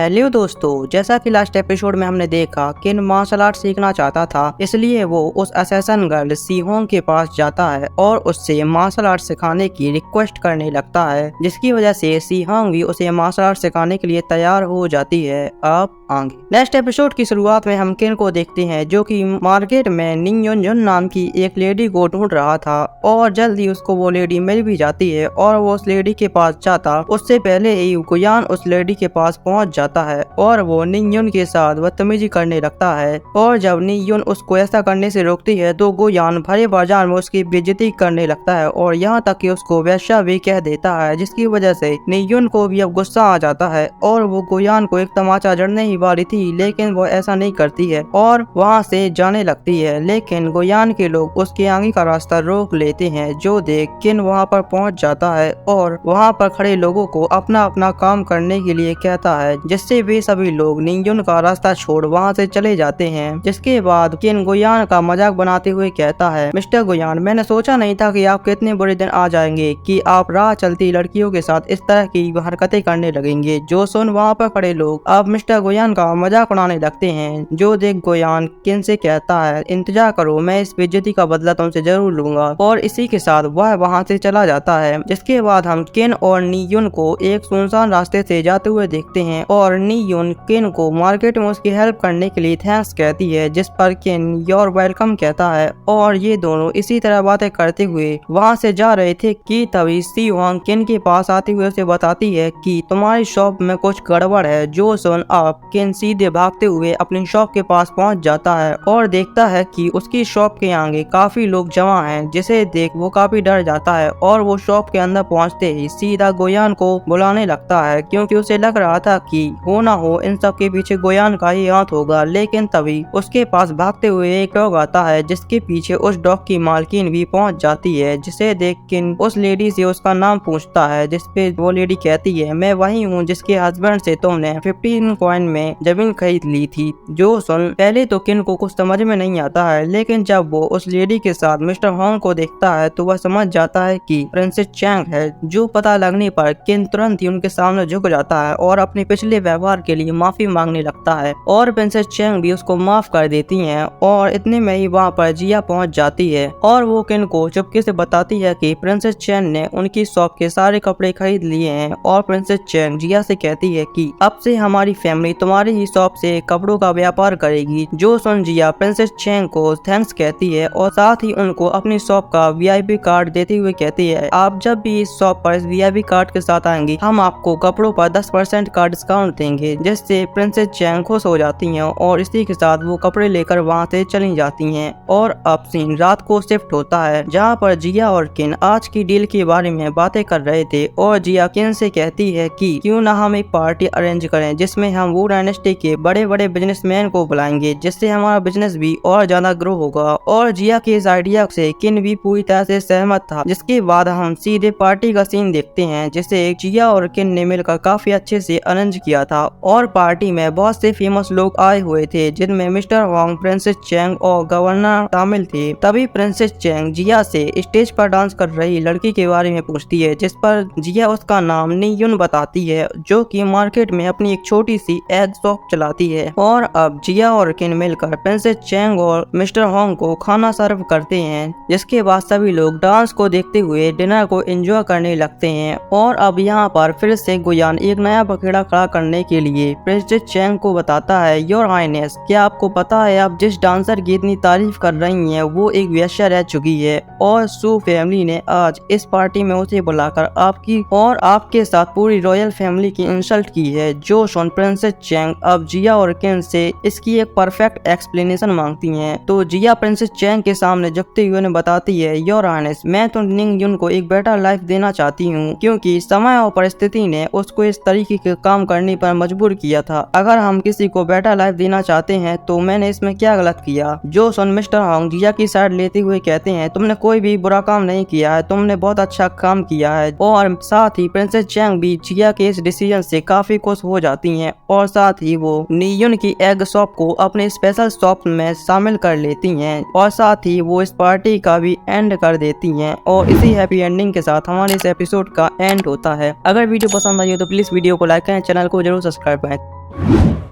Hello दोस्तों, जैसा कि लास्ट एपिसोड में हमने देखा किन मार्शल आर्ट सीखना चाहता था, इसलिए वो उस असैसन गर्ल सी होंग के पास जाता है और उससे मार्शल आर्ट सिखाने की रिक्वेस्ट करने लगता है, जिसकी वजह से सी होंग भी उसे मार्शल आर्ट सिखाने के लिए तैयार हो जाती है। अब आगे नेक्स्ट एपिसोड की शुरुआत में हम किन को देखते हैं जो कि मार्केट में निंग युन जुन नाम की एक लेडी को ढूंढ रहा था और जल्दी उसको वो लेडी मिल भी जाती है और वो उस लेडी के पास जाता उससे पहले ही गुयान उस लेडी के पास पहुंच जाता है और वो निंग युन के साथ बदतमीजी करने लगता है। और जब निंग युन उसको ऐसा करने से रोकती है तो गुयान भरे बाजार में उसकी बेइज्जती करने लगता है और यहाँ तक कि उसको वैश्या भी कह देता है, जिसकी वजह से निंग युन को भी अब गुस्सा आ जाता है और वो गुयान को एक तमाचा जड़ने ही वाली थी, लेकिन वो ऐसा नहीं करती है और वहाँ से जाने लगती है। लेकिन गुयान के लोग उसके आगे का रास्ता रोक लेते हैं, जो देख किन वहाँ पर पहुँच जाता है और वहाँ पर खड़े लोगों को अपना अपना काम करने के लिए कहता है, जिससे वे सभी लोग निंग युन का रास्ता छोड़ वहाँ से चले जाते हैं। जिसके बाद किन गुयान का मजाक बनाते हुए कहता है, मिस्टर गुयान, मैंने सोचा नहीं था कि आप कितने बुरे दिन आ जाएंगे कि आप राह चलती लड़कियों के साथ इस तरह की हरकतें करने लगेंगे। जो सुन वहाँ पर खड़े लोग अब मिस्टर गुयान का मजाक उड़ाने लगते हैं, जो देख गुयान किन से कहता है, इंतजार करो, मैं इस बेइज्जती का बदला तुमसे जरूर लूंगा। और इसी के साथ वह वहाँ से चला जाता है। जिसके बाद हम किन और नी युन को एक सुनसान रास्ते से जाते हुए देखते हैं और नी युन किन को मार्केट में उसकी हेल्प करने के लिए थैंक्स कहती है, जिस पर किन योर वेलकम कहता है और ये दोनों इसी तरह बातें करते हुए वहाँ से जा रहे थे कि तभी सी होंग किन के पास आते हुए उसे बताती है कि तुम्हारी शॉप में कुछ गड़बड़ है। जो सुन अब किन सीधे भागते हुए अपनी शॉप के पास पहुँच जाता है और देखता है कि उसकी शॉप के आगे काफी लोग जमा हैं, जिसे देख वो काफी डर जाता है और वो शॉप के अंदर पहुँचते ही सीधा गुयान को बुलाने लगता है, क्योंकि उसे लग रहा था कि हो ना हो इन सब के पीछे गुयान का ही हाथ होगा। लेकिन तभी उसके पास भागते हुए एक डॉग आता है, जिसके पीछे उस डॉग की मालकिन भी पहुंच जाती है, जिसे देख किन उस लेडी से उसका नाम पूछता है, जिसपे वो लेडी कहती है, मैं वही हूँ जिसके हस्बैंड से तुमने 15 कॉइन में जमीन खरीद ली थी। जो सुन पहले तो किन को कुछ समझ में नहीं आता है, लेकिन जब वो उस लेडी के साथ मिस्टर होंग को देखता है तो वह समझ जाता है कि प्रिंसेस चैंग है। जो पता लगने पर किन तुरंत ही उनके सामने झुक जाता है और अपने पिछले व्यवहार के लिए माफी मांगने लगता है और प्रिंसेस चैंग भी उसको माफ कर देती हैं। और इतने में ही वहाँ पर जिया पहुँच जाती है और वो किन को चुपके से बताती है कि प्रिंसेस चैंग ने उनकी शॉप के सारे कपड़े खरीद लिए हैं और प्रिंसेस चैंग जिया से कहती है कि अब से हमारी फैमिली तुम्हारी ही शॉप से कपड़ों का व्यापार करेगी। जो सुन जिया प्रिंसेस चैंग को थैंक्स कहती है और साथ ही उनको अपनी शॉप का वीआईपी कार्ड देते हुए कहती है, आप जब भी इस शॉप पर इस वीआईपी कार्ड के साथ आएंगी हम आपको कपड़ों पर 10% का डिस्काउंट देंगे, जिससे प्रिंसेस चैंग खुश हो जाती हैं और इसी के साथ वो कपड़े लेकर वहाँ से चली जाती हैं। और अब सीन रात को शिफ्ट होता है, जहाँ पर जिया और किन आज की डील के बारे में बातें कर रहे थे और जिया किन से कहती है कि क्यों ना हम एक पार्टी अरेंज करें जिसमें हम वू डायनेस्टी के बड़े बड़े बिजनेसमैन को बुलाएंगे, जिससे हमारा बिजनेस भी और ज्यादा ग्रो होगा। और जिया के इस आइडिया से किन भी पूरी तरह से सहमत था। जिसके बाद हम सीधे पार्टी का सीन देखते हैं, जिसे जिया और किन ने मिलकर काफी अच्छे से अरेंज किया था और पार्टी में बहुत से फेमस लोग आए हुए थे, जिनमें मिस्टर होंग, प्रिंसेस चैंग और गवर्नर शामिल थे। तभी प्रिंसेस चैंग जिया से स्टेज पर डांस कर रही लड़की के बारे में पूछती है, जिस पर जिया उसका नाम नी युन बताती है, जो कि मार्केट में अपनी एक छोटी सी एग शॉप चलाती है। और अब जिया और किन मिलकर प्रिंसेस चैंग और मिस्टर होंग को खाना सर्व करते हैं, जिसके बाद सभी लोग डांस को देखते हुए डिनर को एंजॉय करने लगते हैं। और अब यहाँ पर फिर से गुयान एक नया पखेड़ा खड़ा करने के लिए प्रिंसेस चैंग को बताता है, योर हाइनेस, क्या आपको पता है आप जिस डांसर की इतनी तारीफ कर रही हैं वो एक वेश्या रह चुकी है और सू फैमिली ने आज इस पार्टी में उसे बुलाकर आपकी और आपके साथ पूरी रॉयल फैमिली की इंसल्ट की है। जो सुन प्रिंसेस चैंग अब जिया और किन से इसकी एक परफेक्ट एक्सप्लेनेशन मांगती हैं, तो जिया प्रिंसेस चैंग के सामने झुकते हुए बताती है, योर हाइनेस, मैं तो निंग युन को एक बेटर लाइफ देना चाहती हूँ, क्योंकि समय और परिस्थिति ने उसको इस तरीके के काम करने पर मजबूर किया था। अगर हम किसी को बेटर लाइफ देना चाहते हैं तो मैंने इसमें क्या गलत किया। जो सुन मिस्टर होंग जिया की साइड लेते हुए कहते हैं, तुमने कोई भी बुरा काम नहीं किया है, तुमने बहुत अच्छा काम किया है। और साथ ही प्रिंसेस चैंग भी जिया के इस डिसीजन से काफी खुश हो जाती हैं और साथ साथ ही वो नीयुन की एग शॉप को अपने स्पेशल शॉप में शामिल कर लेती हैं और साथ ही वो इस पार्टी का भी एंड कर देती हैं और इसी हैप्पी एंडिंग के साथ हमारे इस एपिसोड का एंड होता है। अगर वीडियो पसंद आई हो तो प्लीज वीडियो को लाइक करें, चैनल को जरूर सब्सक्राइब करें।